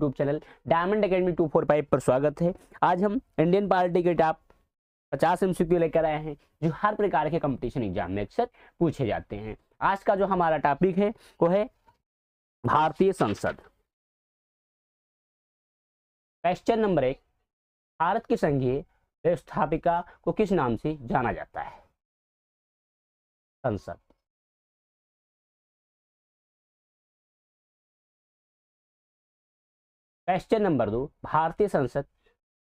YouTube channel diamond academy 245 पर स्वागत है। आज हम इंडियन पॉलिटी के टॉप 50 एमसीक्यू लेकर आए हैं जो हर प्रकार के कंपटीशन एग्जाम में अक्सर पूछे जाते हैं। आज का जो हमारा टॉपिक है वो है भारतीय संसद। क्वेश्चन नंबर 1, भारत की संघीय व्यवस्थापिका को किस नाम से जाना जाता है? संसद। क्वेश्चन नंबर 2, भारतीय संसद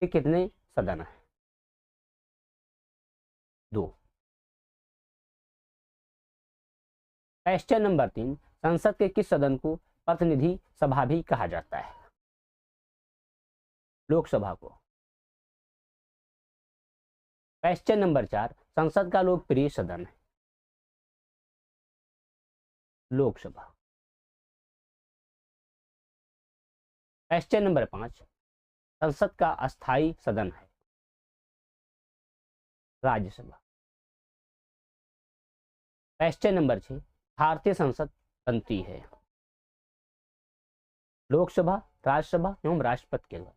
के कितने सदन हैं? 2। क्वेश्चन नंबर 3, संसद के किस सदन को प्रतिनिधि सभा भी कहा जाता है? लोकसभा को। क्वेश्चन नंबर 4, संसद का लोकप्रिय सदन है? लोकसभा। क्वेश्चन नंबर 5, संसद का अस्थायी सदन है? राज्यसभा। क्वेश्चन नंबर 6, भारतीय संसद बनती है? लोकसभा, राज्यसभा एवं राष्ट्रपति के द्वारा।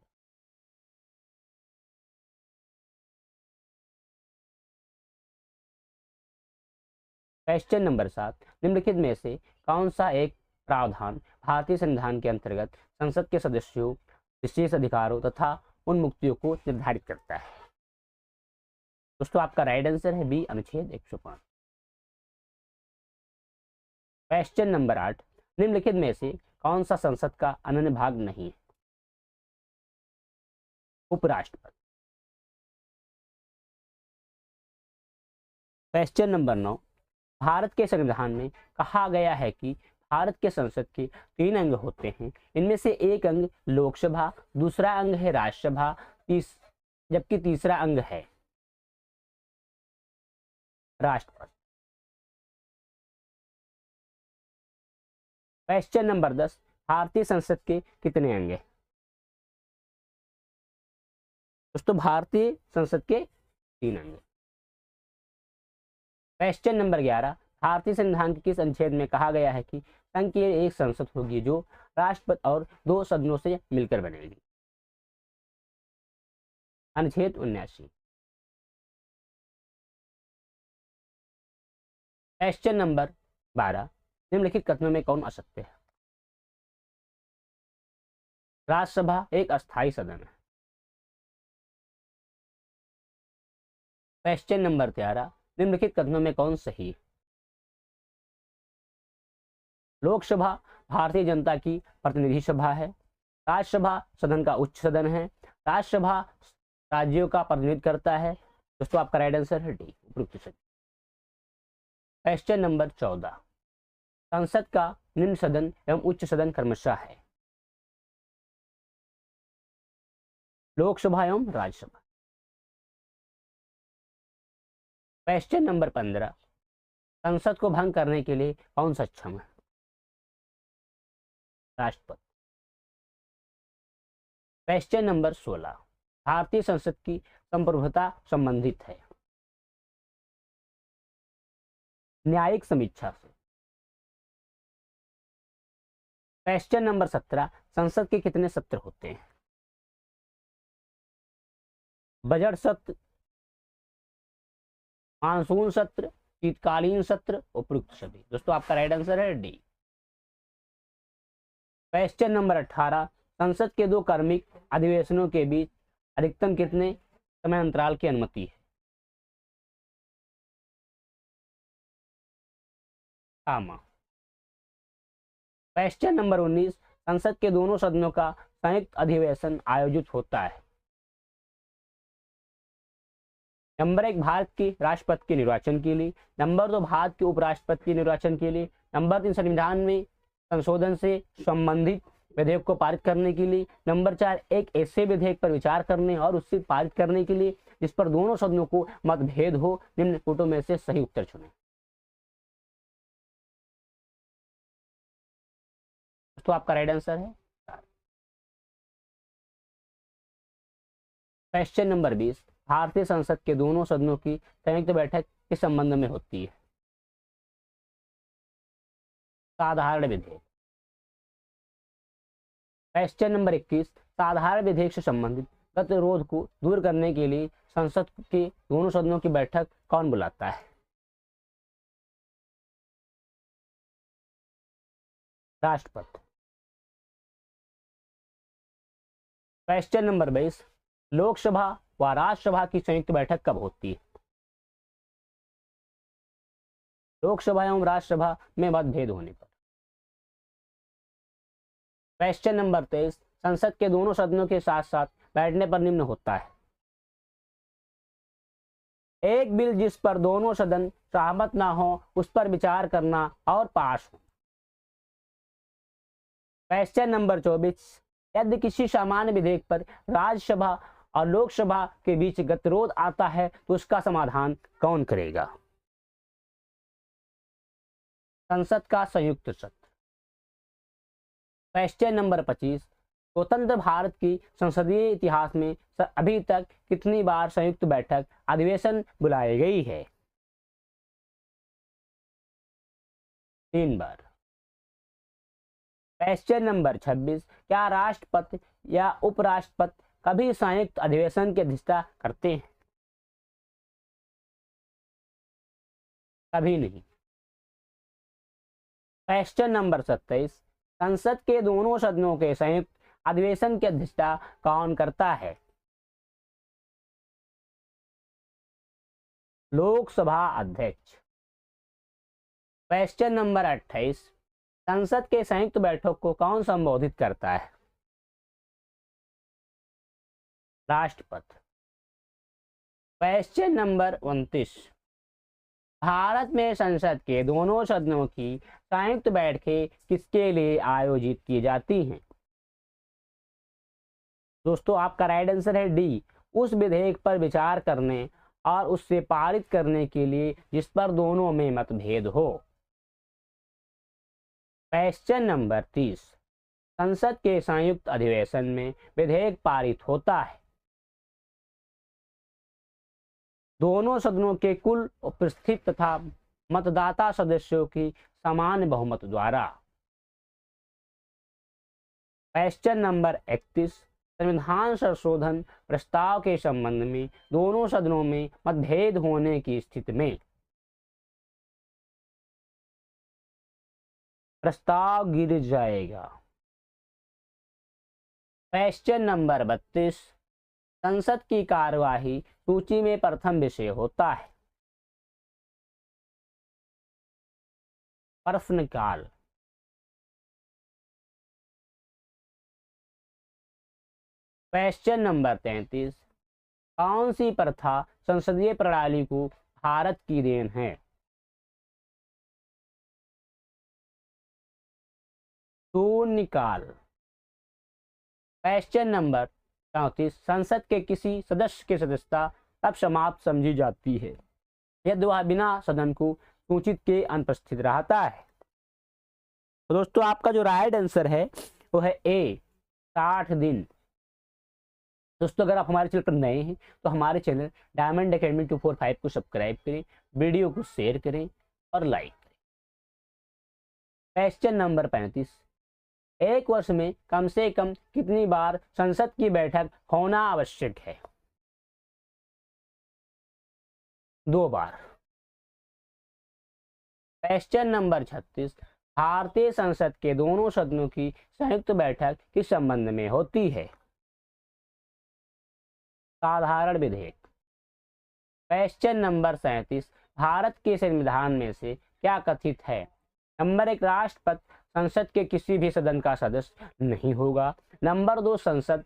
क्वेश्चन नंबर 7, निम्नलिखित में से कौन सा एक प्रावधान भारतीय संविधान के अंतर्गत संसद के सदस्यों, विशेष अधिकारों तथा उन्मुक्तियों को निर्धारित करता है? दोस्तों आपका राइट आंसर है बी, अनुच्छेद 105। क्वेश्चन नंबर 8, निम्नलिखित में से कौन सा संसद का अनन्य भाग नहीं है? उपराष्ट्रपति। क्वेश्चन नंबर 9, भारत के संविधान में कहा गया है कि भारत के संसद के 3 अंग होते हैं। इनमें से एक अंग लोकसभा, दूसरा अंग है राज्यसभा, जबकि तीसरा अंग है राष्ट्रपति। क्वेश्चन नंबर 10, भारतीय संसद के कितने अंग हैं? दोस्तों भारतीय संसद के 3 अंग। क्वेश्चन नंबर 11, भारतीय संविधान के किस अनुच्छेद में कहा गया है कि संघ की एक संसद होगी जो राष्ट्रपति और 2 सदनों से मिलकर बनेगी? अनुच्छेद 79। क्वेश्चन नंबर 12, निम्नलिखित कथनों में कौन असत्य है? राज्यसभा एक अस्थायी सदन है। क्वेश्चन नंबर 13, निम्नलिखित कथनों में कौन सही है? लोकसभा भारतीय जनता की प्रतिनिधि सभा है। राज्यसभा सदन का उच्च सदन है। राज्यसभा राज्यों का प्रतिनिधित्व करता है। दोस्तों आपका राइट आंसर है डी, उपयुक्त सदन। क्वेश्चन नंबर 14, संसद का निम्न सदन एवं उच्च सदन क्रमशः है? लोकसभा एवं राज्यसभा। क्वेश्चन नंबर 15, संसद को भंग करने के लिए कौन सक्षम है? राष्ट्रपति। क्वेश्चन नंबर 16, भारतीय संसद की संप्रभुता संबंधित है? न्यायिक समीक्षा से। क्वेश्चन नंबर 17, संसद के कितने सत्र होते हैं? बजट सत्र, मानसून सत्र, शीतकालीन सत्र, उपयुक्त सभी। दोस्तों आपका राइट आंसर है डी। क्वेश्चन नंबर 18, संसद के 2 क्रमिक अधिवेशनों के बीच अधिकतम कितने समय अंतराल की अनुमति है? आमा। क्वेश्चन नंबर 19, संसद के दोनों सदनों का संयुक्त अधिवेशन आयोजित होता है? नंबर 1, भारत के राष्ट्रपति के निर्वाचन के लिए। नंबर 2, भारत के उपराष्ट्रपति के निर्वाचन के लिए। नंबर 3, संविधान में संशोधन से संबंधित विधेयक को पारित करने के लिए। नंबर 4, एक ऐसे विधेयक पर विचार करने और उससे पारित करने के लिए जिस पर दोनों सदनों को मतभेद हो। निम्न कोटों में से सही उत्तर चुनें। तो आपका राइट आंसर है क्वेश्चन नंबर 20, भारतीय संसद के दोनों सदनों की संयुक्त बैठक किस संबंध में होती है? साधारण विधेयक। क्वेश्चन नंबर 21, साधारण विधेयक से संबंधित गतिरोध को दूर करने के लिए संसद के दोनों सदनों की बैठक कौन बुलाता है? राष्ट्रपति। क्वेश्चन नंबर 22, लोकसभा व राज्यसभा की संयुक्त बैठक कब होती है? लोकसभा एवं राज्यसभा में मतभेद होने पर। क्वेश्चन नंबर 23, संसद के दोनों सदनों के साथ साथ बैठने पर निम्न होता है। एक बिल जिस पर दोनों सदन सहमत ना हो उस पर विचार करना और पास हो। क्वेश्चन नंबर 24, यदि किसी सामान्य विधेयक पर राज्यसभा और लोकसभा के बीच गतिरोध आता है तो उसका समाधान कौन करेगा? संसद का संयुक्त सत्र। क्वेश्चन नंबर 25, स्वतंत्र भारत की संसदीय इतिहास में अभी तक कितनी बार संयुक्त बैठक अधिवेशन बुलाई गई है? 3 बार। क्वेश्चन नंबर 26, क्या राष्ट्रपति या उपराष्ट्रपति कभी संयुक्त अधिवेशन की अध्यक्षता करते हैं? कभी नहीं। क्वेश्चन नंबर 27, संसद के दोनों सदनों के संयुक्त अधिवेशन की अध्यक्षता कौन करता है? लोकसभा अध्यक्ष। क्वेश्चन नंबर 28, संसद के संयुक्त बैठक को कौन संबोधित करता है? राष्ट्रपति। क्वेश्चन नंबर 29, भारत में संसद के दोनों सदनों की संयुक्त बैठकें किसके लिए आयोजित की जाती हैं? दोस्तों आपका राइट आंसर है डी, उस विधेयक पर विचार करने और उससे पारित करने के लिए जिस पर दोनों में मतभेद हो। क्वेश्चन नंबर 30, संसद के संयुक्त अधिवेशन में विधेयक पारित होता है दोनों सदनों के कुल उपस्थित तथा मतदाता सदस्यों की समान बहुमत द्वारा। क्वेश्चन नंबर 31, संविधान संशोधन प्रस्ताव के संबंध में दोनों सदनों में मतभेद होने की स्थिति में प्रस्ताव गिर जाएगा। क्वेश्चन नंबर 32, संसद की कार्यवाही सूची में प्रथम विषय होता है प्रश्नकाल। क्वेश्चन नंबर 33, कौन सी प्रथा संसदीय प्रणाली को भारत की देन है? शून्यकाल। क्वेश्चन नंबर 34, संसद के किसी सदस्य की सदस्यता तब समाप्त समझी जाती है यदि वह बिना सदन को सूचित के अनुपस्थित रहता है। तो दोस्तों आपका जो राइट आंसर है वो है ए, 60 दिन। दोस्तों अगर आप हमारे चैनल पर नए हैं तो हमारे चैनल डायमंड एकेडमी 245 को सब्सक्राइब करें, वीडियो को शेयर करें और लाइक करें। क्वेश्चन नंबर 35, एक वर्ष में कम से कम कितनी बार संसद की बैठक होना आवश्यक है? 2 बार। क्वेश्चन नंबर 36, भारतीय संसद के दोनों सदनों की संयुक्त बैठक किस संबंध में होती है? साधारण विधेयक। क्वेश्चन नंबर 37, भारत के संविधान में से क्या कथित है? नंबर 1, राष्ट्रपति संसद के किसी भी सदन का सदस्य नहीं होगा। नंबर 2, संसद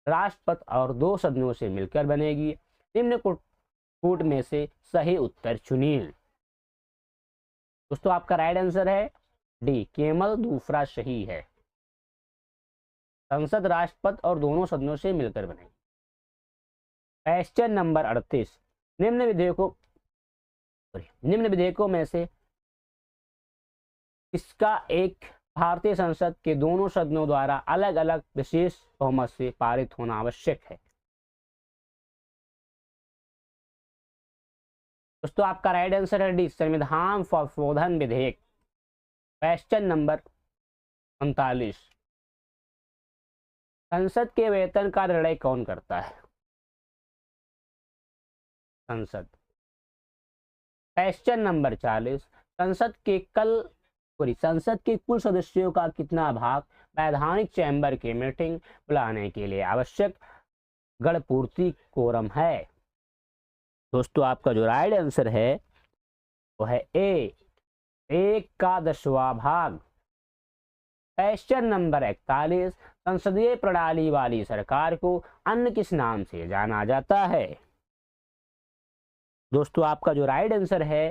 राष्ट्रपति और 2 सदनों से मिलकर बनेगी। निम्न कूट में से सही उत्तर चुनिए। दोस्तों आपका राइट आंसर है डी, केवल दूसरा सही है। संसद राष्ट्रपति और दोनों सदनों से मिलकर बनेगी। क्वेश्चन नंबर 38, निम्न विधेयकों में से इसका एक भारतीय संसद के दोनों सदनों द्वारा अलग अलग विशेष बहुमत से पारित होना आवश्यक है। दोस्तों आपका राइट आंसर है डी, संविधान संशोधन विधेयक। क्वेश्चन नंबर 39, संसद के वेतन का निर्णय कौन करता है? संसद। क्वेश्चन नंबर 40, संसद के कुल सदस्यों का कितना भाग वैधानिक चैम्बर की मीटिंग बुलाने के लिए आवश्यक गणपूर्ति कोरम है? दोस्तों आपका जो राइट आंसर है वो है ए, 1/10वां भाग। क्वेश्चन नंबर 41, संसदीय प्रणाली वाली सरकार को अन्य किस नाम से जाना जाता है? दोस्तों आपका जो राइट आंसर है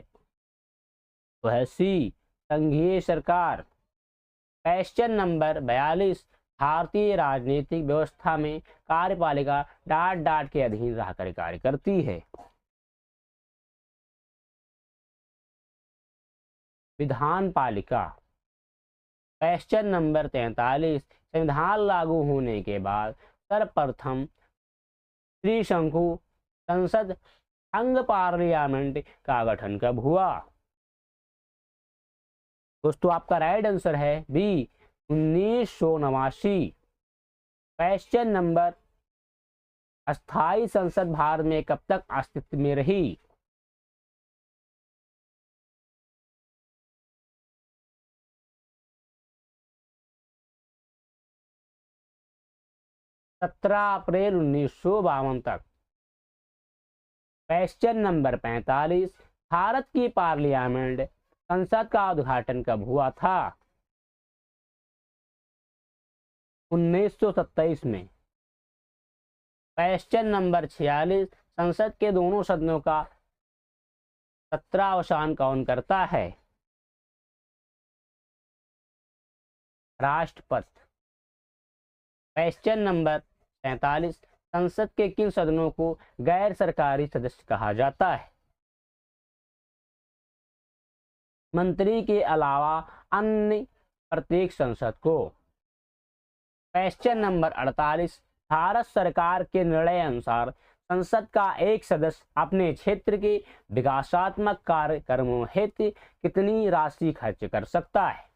वो है सी, संघीय सरकार। क्वेश्चन नंबर 42, भारतीय राजनीतिक व्यवस्था में कार्यपालिका डाट डाट के अधीन रहकर कार्य करती है? विधान पालिका। क्वेश्चन नंबर 43, संविधान लागू होने के बाद सर्वप्रथम त्रिशंकु संसद अंग पार्लियामेंट का गठन कब हुआ? दोस्तों आपका राइट आंसर है बी, 1989। क्वेश्चन नंबर, अस्थाई संसद भारत में कब तक अस्तित्व में रही? (17 अप्रैल 1952 तक। क्वेश्चन नंबर 45, भारत की पार्लियामेंट संसद का उद्घाटन कब हुआ था? 1927 में। क्वेश्चन नंबर 46, संसद के दोनों सदनों का सत्रावसान कौन करता है? राष्ट्रपति। क्वेश्चन नंबर 47, संसद के किन सदनों को गैर सरकारी सदस्य कहा जाता है? मंत्री के अलावा अन्य प्रत्येक संसद को। क्वेश्चन नंबर 48, भारत सरकार के निर्णय अनुसार संसद का एक सदस्य अपने क्षेत्र के विकासात्मक कार्यक्रमों हेतु कितनी राशि खर्च कर सकता है?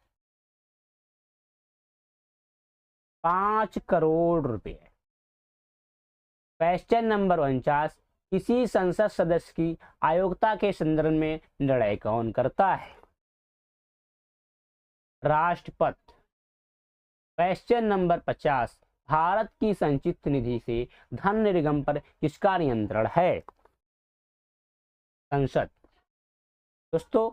5 करोड़ रुपए। क्वेश्चन नंबर 49, किसी संसद सदस्य की अयोग्यता के संदर्भ में निर्णय कौन करता है? राष्ट्रपति। क्वेश्चन नंबर 50, भारत की संचित निधि से धन निर्गम पर किसका नियंत्रण है? संसद। दोस्तों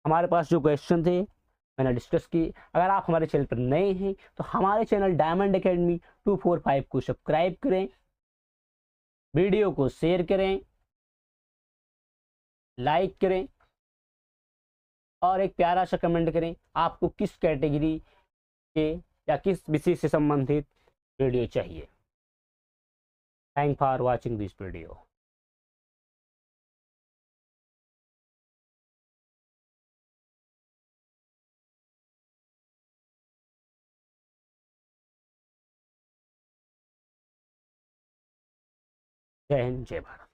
हमारे पास जो क्वेश्चन थे मैंने डिस्कस की। अगर आप हमारे चैनल पर नए हैं तो हमारे चैनल डायमंड एकेडमी 245 को सब्सक्राइब करें, वीडियो को शेयर करें, लाइक करें और एक प्यारा सा कमेंट करें आपको किस कैटेगरी के या किस विषय से संबंधित वीडियो चाहिए। Thank for watching this video. जय हिंद, जय भारत।